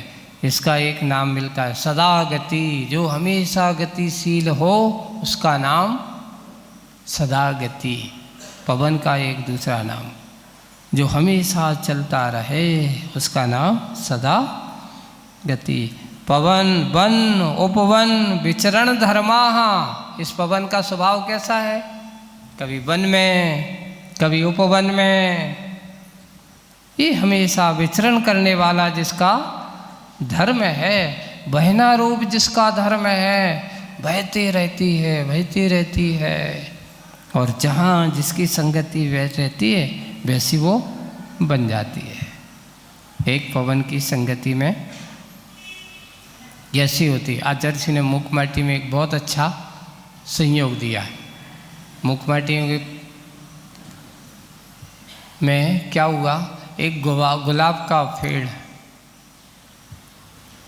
इसका एक नाम मिलता है सदा गति। जो हमेशा गतिशील हो उसका नाम सदा गति। पवन का एक दूसरा नाम, जो हमेशा चलता रहे उसका नाम सदा गति। पवन वन उपवन विचरण धर्माहा। इस पवन का स्वभाव कैसा है? कभी वन में, कभी उपवन में, ये हमेशा विचरण करने वाला जिसका धर्म है, बहना रूप जिसका धर्म है, बहती रहती है, बहती रहती है। और जहाँ जिसकी संगति रहती है वैसी वो बन जाती है। एक पवन की संगति में ऐसी होती है। आचार्य जी ने मुखमाटी में एक बहुत अच्छा संयोग दिया है। मुखमाटी में क्या हुआ? एक गुलाब का पेड़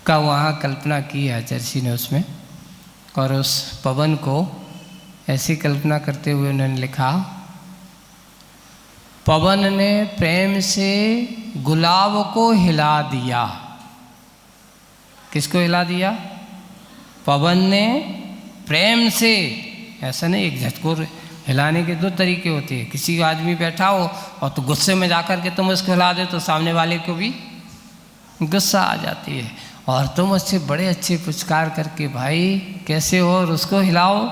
का वहाँ कल्पना की है आचार्य जी ने उसमें, और उस पवन को ऐसी कल्पना करते हुए उन्होंने लिखा, पवन ने प्रेम से गुलाब को हिला दिया। किसको हिला दिया? पवन ने प्रेम से। ऐसा नहीं एक झटकोर हिलाने के दो तरीके होते हैं। किसी आदमी बैठा हो और तो गुस्से में जाकर के तुम उसको हिला दे तो सामने वाले को भी गुस्सा आ जाती है। और तुम उससे बड़े अच्छे पुचकार करके भाई कैसे हो और उसको हिलाओ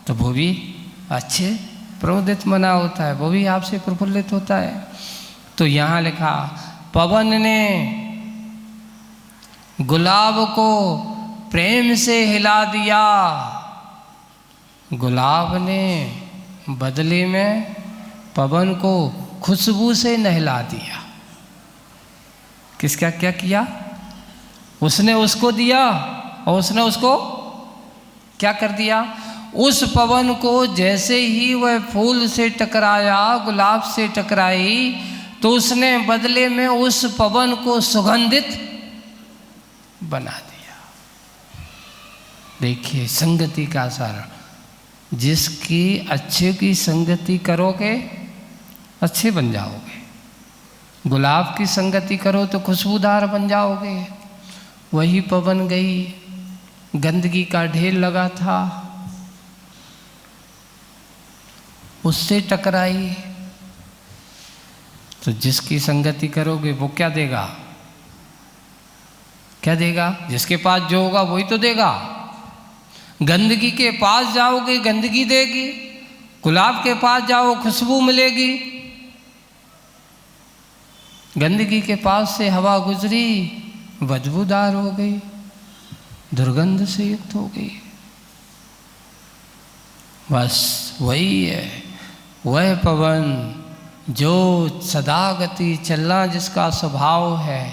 तो वो भी अच्छे प्रमुदित मना होता है, वो भी आपसे प्रफुल्लित होता है। तो यहाँ लिखा पवन ने गुलाब को प्रेम से हिला दिया। गुलाब ने बदले में पवन को खुशबू से नहला दिया। किसका क्या किया? उसने उसको दिया और उसने उसको क्या कर दिया? उस पवन को जैसे ही वह फूल से टकराया, गुलाब से टकराई, तो उसने बदले में उस पवन को सुगंधित बना दिया। देखिए संगति का असर। जिसकी अच्छे की संगति करोगे अच्छे बन जाओगे। गुलाब की संगति करो तो खुशबूदार बन जाओगे। वही पवन गई, गंदगी का ढेर लगा था, उससे टकराई, तो जिसकी संगति करोगे वो क्या देगा? क्या देगा? जिसके पास जो होगा वही तो देगा। गंदगी के पास जाओगे गंदगी देगी, गुलाब के पास जाओ खुशबू मिलेगी। गंदगी के पास से हवा गुजरी, बदबूदार हो गई, दुर्गंध से युक्त हो गई। बस वही है, वह पवन जो सदा गति चलना जिसका स्वभाव है।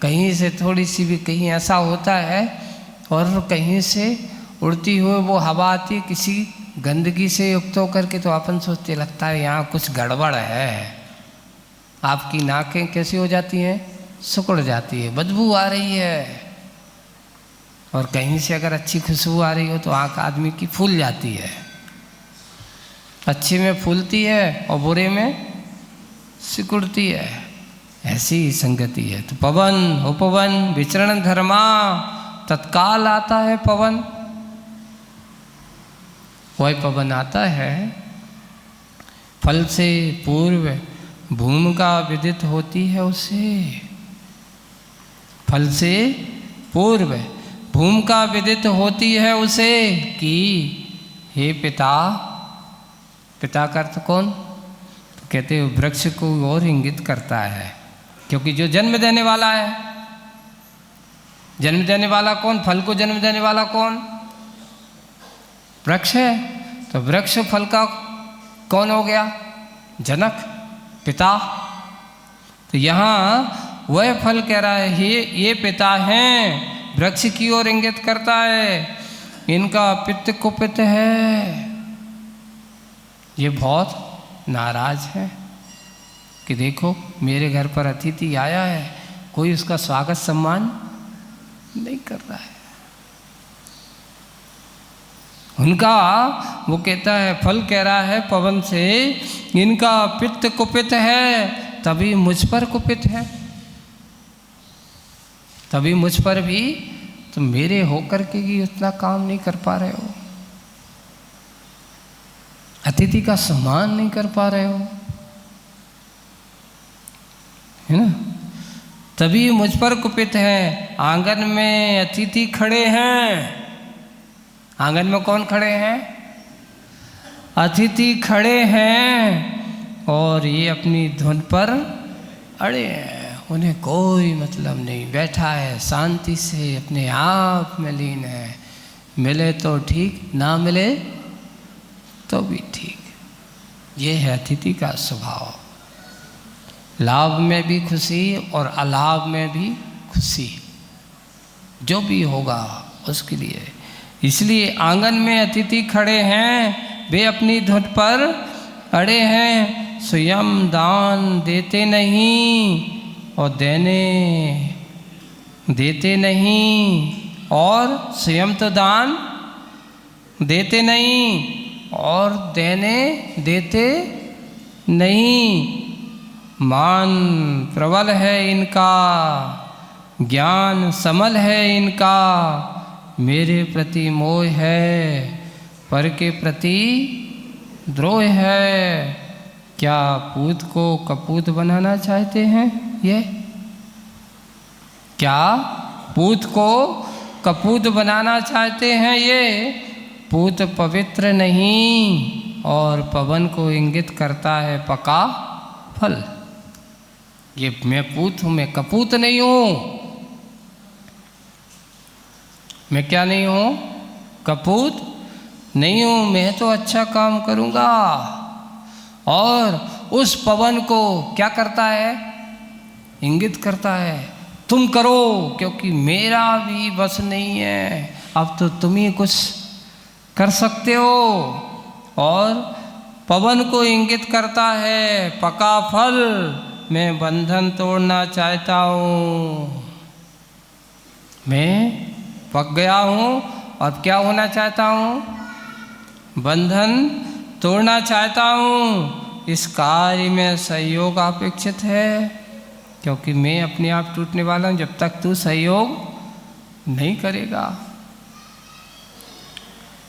कहीं से थोड़ी सी भी कहीं ऐसा होता है और कहीं से उड़ती हुई वो हवा आती किसी गंदगी से युक्त होकर के, तो अपन सोचते लगता है यहाँ कुछ गड़बड़ है। आपकी नाकें कैसी हो जाती हैं? सिकुड़ जाती है, बदबू आ रही है। और कहीं से अगर अच्छी खुशबू आ रही हो तो आँख आदमी की फूल जाती है। अच्छे में फूलती है और बुरे में सिकुड़ती है। ऐसी ही संगति है। तो पवन उपवन विचरण धर्मा, तत्काल आता है पवन। वह पवन आता है फल से पूर्व भूमिका विदित होती है उसे। फल से पूर्व भूमिका विदित होती है उसे कि हे पिता। पिता का अर्थ कौन? तो कहते हैं वृक्ष को और इंगित करता है, क्योंकि जो जन्म देने वाला है। जन्म देने वाला कौन? फल को जन्म देने वाला कौन? वृक्ष है। तो वृक्ष फल का कौन हो गया? जनक, पिता। तो यहाँ वह फल कह रहा है ये पिता हैं, वृक्ष की ओर इंगित करता है। इनका पित्त कुपित है। ये बहुत नाराज है कि देखो मेरे घर पर अतिथि आया है, कोई उसका स्वागत सम्मान नहीं कर रहा है। उनका वो कहता है, फल कह रहा है पवन से, इनका पित्त कुपित है, तभी मुझ पर कुपित है। तभी मुझ पर भी तो मेरे होकर के भी उतना काम नहीं कर पा रहे हो, अतिथि का सम्मान नहीं कर पा रहे हो, है ना। तभी मुझ पर कुपित है। आंगन में अतिथि खड़े हैं। आंगन में कौन खड़े हैं? अतिथि खड़े हैं और ये अपनी धुन पर अड़े हैं। उन्हें कोई मतलब नहीं, बैठा है शांति से, अपने आप में लीन है। मिले तो ठीक, ना मिले तो भी ठीक। ये है अतिथि का स्वभाव। लाभ में भी खुशी और अलाभ में भी खुशी, जो भी होगा उसके लिए। इसलिए आंगन में अतिथि खड़े हैं, वे अपनी धुन पर अड़े हैं। स्वयं दान देते नहीं और देते नहीं, और स्वयं तो दान देते नहीं और देते नहीं। मान प्रबल है इनका, ज्ञान समल है इनका। मेरे प्रति मोह है, पर के प्रति द्रोह है। क्या पूत को कपूत बनाना चाहते हैं ये? क्या पूत को कपूत बनाना चाहते हैं ये? पूत पवित्र नहीं और पवन को इंगित करता है पका फल। ये मैं पूत हूँ, मैं कपूत नहीं हूँ। मैं क्या नहीं हूँ? कपूत नहीं हूँ, मैं तो अच्छा काम करूँगा। और उस पवन को क्या करता है? इंगित करता है, तुम करो, क्योंकि मेरा भी बस नहीं है, अब तो तुम ही कुछ कर सकते हो। और पवन को इंगित करता है, पका फल, मैं बंधन तोड़ना चाहता हूँ, मैं पक गया हूँ और क्या होना चाहता हूँ? बंधन तोड़ना चाहता हूँ। इस कार्य में सहयोग अपेक्षित है, क्योंकि मैं अपने आप टूटने वाला हूँ जब तक तू सहयोग नहीं करेगा।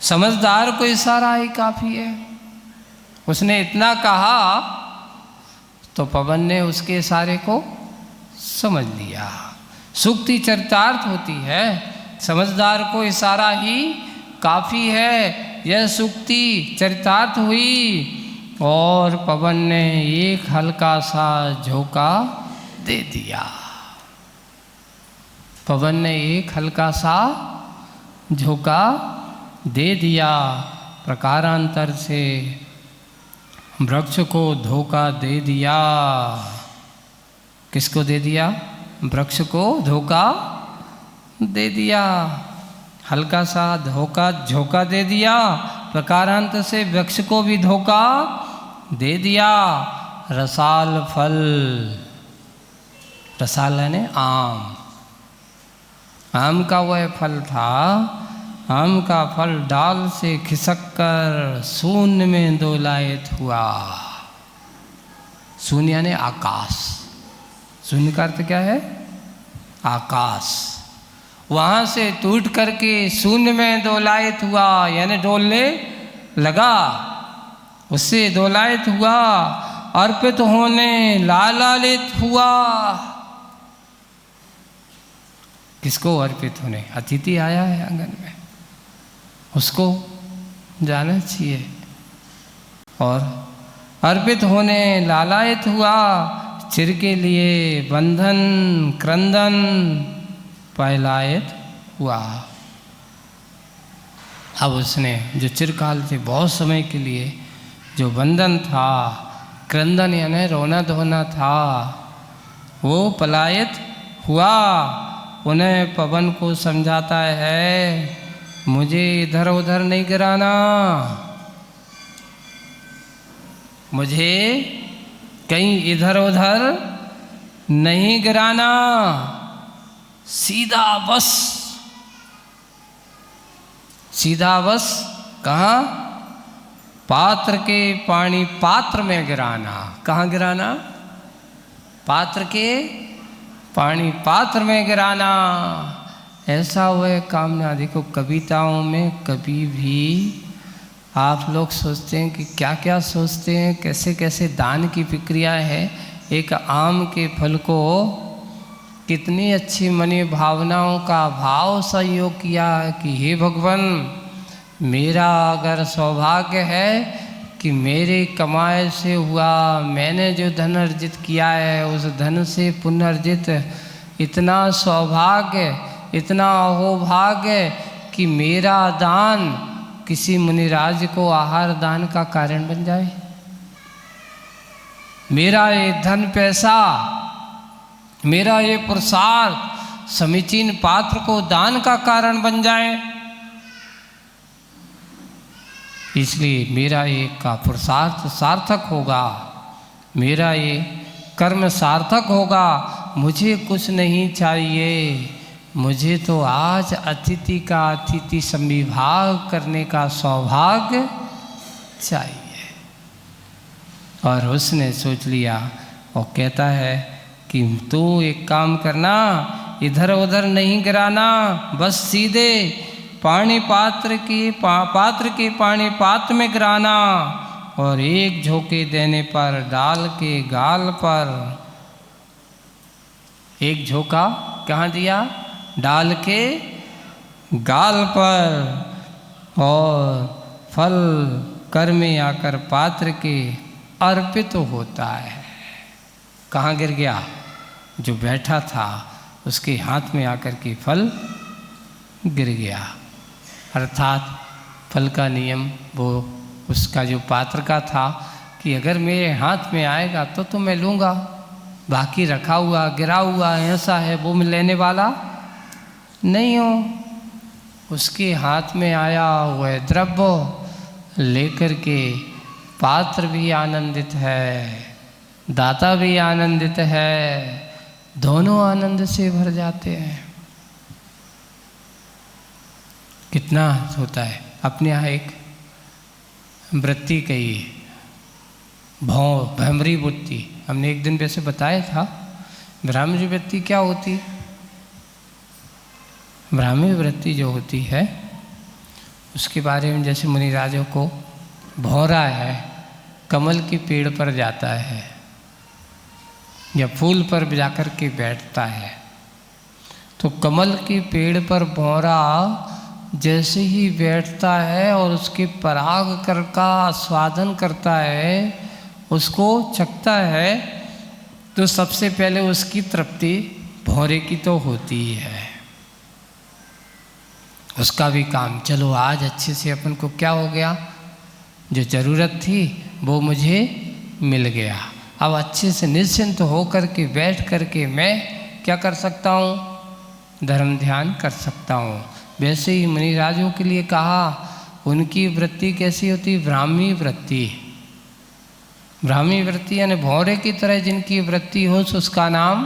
समझदार को इशारा ही काफ़ी है। उसने इतना कहा तो पवन ने उसके इशारे को समझ लिया। सूक्ति चरितार्थ होती है, समझदार को इशारा ही काफ़ी है। यह सूक्ति चरितार्थ हुई और पवन ने एक हल्का सा झोंका दे दिया। पवन ने एक हल्का सा झोंका दे दिया। प्रकारांतर से वृक्ष को धोखा दे दिया। किसको दे दिया? वृक्ष को धोखा दे दिया। हल्का सा झोंका दे दिया। प्रकारांत से वृक्ष को भी धोखा दे दिया। रसाल फल, रसाल यानी आम, आम का वह फल था। आम का फल डाल से खिसक कर शून्य में दोलायित हुआ। शून्य यानी आकाश। शून्य का अर्थ क्या है? आकाश। वहाँ से टूट करके शून्य में दोलायित हुआ, यानी डोलने लगा। उससे दोलायित हुआ, अर्पित होने लालायित हुआ। किसको अर्पित होने? अतिथि आया है आंगन में, उसको जाना चाहिए। और अर्पित होने लालायित हुआ, चिर के लिए बंधन क्रंदन पहलायित हुआ। अब उसने जो चिरकाल से बहुत समय के लिए जो बंधन था, क्रंदन यानी रोना धोना था, वो पलायित हुआ। उन्हें पवन को समझाता है, मुझे इधर उधर नहीं गिराना, मुझे कहीं इधर उधर नहीं गिराना, सीधा बस, सीधा बस कहाँ? पात्र के पानी पात्र में गिराना। कहाँ गिराना? पात्र के पानी पात्र में गिराना। ऐसा वह कामना। देखो कविताओं में कभी भी आप लोग सोचते हैं कि क्या क्या सोचते हैं, कैसे कैसे दान की प्रक्रिया है। एक आम के फल को कितनी अच्छी मनी भावनाओं का भाव सहयोग किया कि हे भगवान, मेरा अगर सौभाग्य है कि मेरे कमाए से हुआ, मैंने जो धन अर्जित किया है उस धन से पुनर्जित इतना सौभाग्य, इतना अहोभाग्य कि मेरा दान किसी मुनिराज को आहार दान का कारण बन जाए। मेरा ये धन पैसा, मेरा ये पुरुषार्थ समीचीन पात्र को दान का कारण बन जाए। इसलिए मेरा ये का पुरुषार्थ सार्थक होगा, मेरा ये कर्म सार्थक होगा। मुझे कुछ नहीं चाहिए, मुझे तो आज अतिथि का अतिथि संविभाग करने का सौभाग्य चाहिए। और उसने सोच लिया और कहता है कि तू एक काम करना, इधर उधर नहीं गिराना, बस सीधे पानी पात्र के पानी पात्र में गिराना। और एक झोंके देने पर डाल के गाल पर, एक झोंका कहाँ दिया? डाल के गाल पर। और फल कर में आकर पात्र के अर्पित होता है। कहाँ गिर गया? जो बैठा था उसके हाथ में आकर के फल गिर गया। अर्थात फल का नियम वो उसका जो पात्र का था कि अगर मेरे हाथ में आएगा तो मैं लूँगा, बाकी रखा हुआ गिरा हुआ ऐसा है वो मैं लेने वाला नहीं हूँ। उसके हाथ में आया हुआ द्रव्य लेकर के पात्र भी आनंदित है, दाता भी आनंदित है, दोनों आनंद से भर जाते हैं। कितना होता है। अपने यहाँ एक वृत्ति कही है, भ्रमरी वृत्ति, हमने एक दिन वैसे बताया था। भ्रामरी वृत्ति क्या होती? भ्रामरी वृत्ति जो होती है उसके बारे में, जैसे मुनिराजों को भौरा है, कमल के पेड़ पर जाता है या फूल पर जाकर के बैठता है, तो कमल के पेड़ पर भौरा जैसे ही बैठता है और उसके पराग कर का आस्वादन करता है, उसको चखता है, तो सबसे पहले उसकी तृप्ति भौरे की तो होती है। उसका भी काम, चलो आज अच्छे से अपन को क्या हो गया, जो ज़रूरत थी वो मुझे मिल गया, अब अच्छे से निश्चिंत हो कर के बैठ कर के मैं क्या कर सकता हूँ, धर्म ध्यान कर सकता हूँ। वैसे ही मुनिराजों के लिए कहा, उनकी वृत्ति कैसी होती? ब्राह्मी वृत्ति। ब्राह्मी वृत्ति यानी भौरे की तरह जिनकी वृत्ति हो उसका नाम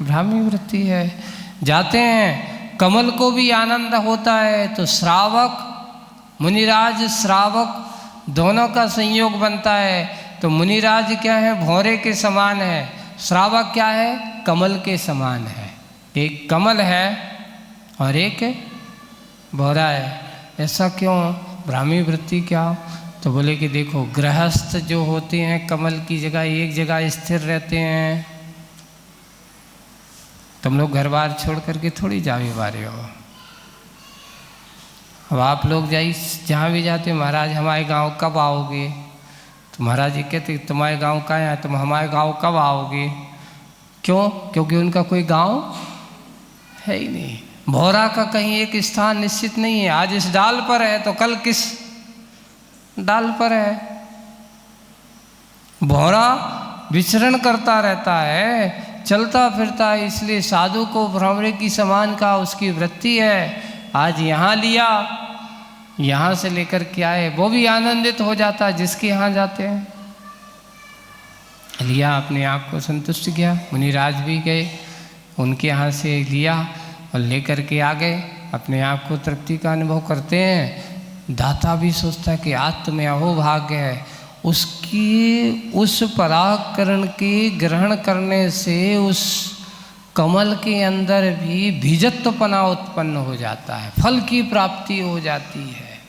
ब्राह्मी वृत्ति है। जाते हैं, कमल को भी आनंद होता है, तो श्रावक, मुनिराज श्रावक दोनों का संयोग बनता है। तो मुनिराज क्या है? भौरे के समान है। श्रावक क्या है? कमल के समान है। एक कमल है और एक भौरा है। ऐसा क्यों? ब्राह्मी वृत्ति क्या? तो बोले कि देखो, गृहस्थ जो होते हैं कमल की जगह एक जगह स्थिर रहते हैं। तुम लोग घर बार छोड़ करके थोड़ी जावे बारे हो। अब आप लोग जाइए जहाँ भी जाते, महाराज हमारे गांव कब आओगे? तो महाराज जी कहते तुम्हारे गांव कहाँ है? तुम हमारे गांव कब आओगे? क्यों? क्योंकि उनका कोई गांव है ही नहीं। भौरा का कहीं एक स्थान निश्चित नहीं है। आज इस डाल पर है तो कल किस डाल पर है। भौरा विचरण करता रहता है, चलता फिरता है। इसलिए साधु को भ्रमरे की समान का उसकी वृत्ति है। आज यहाँ लिया, यहाँ से लेकर के आए, वो भी आनंदित हो जाता है जिसके यहाँ जाते हैं। लिया, अपने आप को संतुष्ट किया। मुनिराज भी गए, उनके यहाँ से लिया और लेकर के आ गए, अपने आप को तृप्ति का अनुभव करते हैं। दाता भी सोचता है कि आज तो मैं अहोभाग्य है। उसकी उस परागकरण के ग्रहण करने से उस कमल के अंदर भी बीजत्वपना उत्पन्न हो जाता है, फल की प्राप्ति हो जाती है।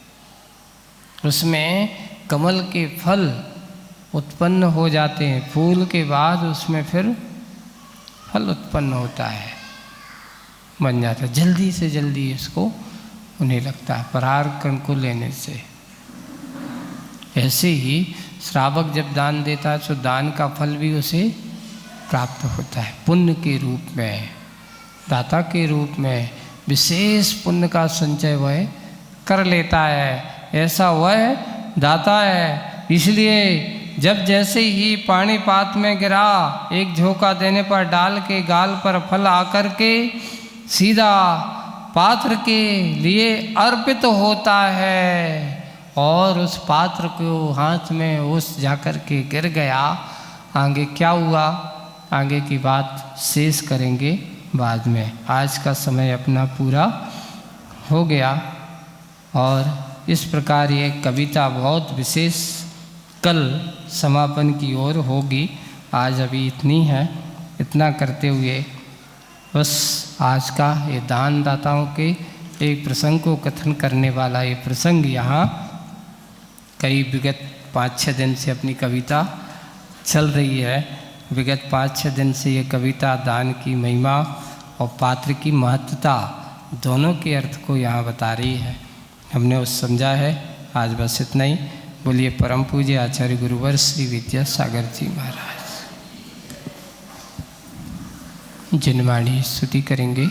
उसमें कमल के फल उत्पन्न हो जाते हैं। फूल के बाद उसमें फिर फल उत्पन्न होता है, बन जाता है। जल्दी से जल्दी इसको उन्हें लगता है परागकण को लेने से। ऐसे ही श्रावक जब दान देता है तो दान का फल भी उसे प्राप्त होता है, पुण्य के रूप में, दाता के रूप में विशेष पुण्य का संचय वह कर लेता है। ऐसा वह दाता है। इसलिए जब जैसे ही पानी पात में गिरा, एक झोंका देने पर डाल के गाल पर फल आकर के सीधा पात्र के लिए अर्पित होता है और उस पात्र को हाथ में उस जाकर के गिर गया। आगे क्या हुआ, आगे की बात शेष करेंगे बाद में। आज का समय अपना पूरा हो गया और इस प्रकार ये कविता बहुत विशेष कल समापन की ओर होगी। आज अभी इतनी है। इतना करते हुए बस आज का ये दान दाताओं के एक प्रसंग को कथन करने वाला ये प्रसंग यहाँ करीब विगत 5-6 दिन से अपनी कविता चल रही है। विगत 5-6 दिन से ये कविता दान की महिमा और पात्र की महत्ता दोनों के अर्थ को यहाँ बता रही है। हमने उस समझा है। आज बस इतना ही। बोलिए परम पूज्य आचार्य गुरुवर श्री विद्यासागर जी महाराज। जिनवाणी स्तुति करेंगे।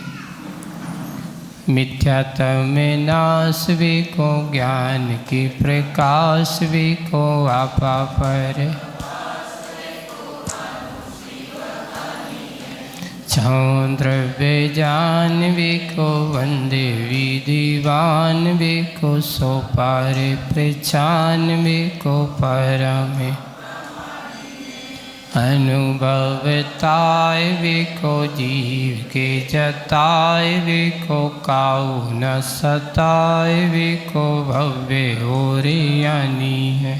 मिथ्यात्व में नाश को ज्ञान की प्रकाश को आपा पर छौ द्रव्य जानवी को वंदे विधिवानवी को सो पारे प्रचानवी को परमे अनुभवताय को जीव के जताय को काऊ न सताय को भव्य और यानी है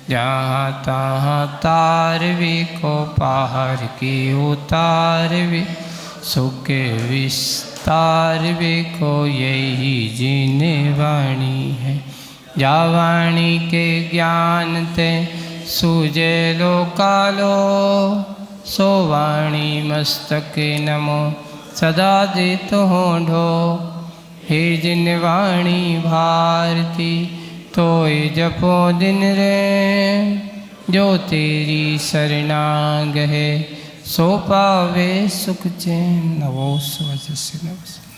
जहाँ तहाँ तारवी को पहाड़ की उतारवी सुख विस्तारवी को यही जीने वाणी है। जा वाणी के ज्ञान ते सूजे लो कालो सो वाणी मस्तक नमो सदा देत हो ढो। हे जिन वाणी भारती तोय जपो दिन रे जो तेरी शरणागत है सो पावे सुख चैन। नवो स्वजस्य नमः।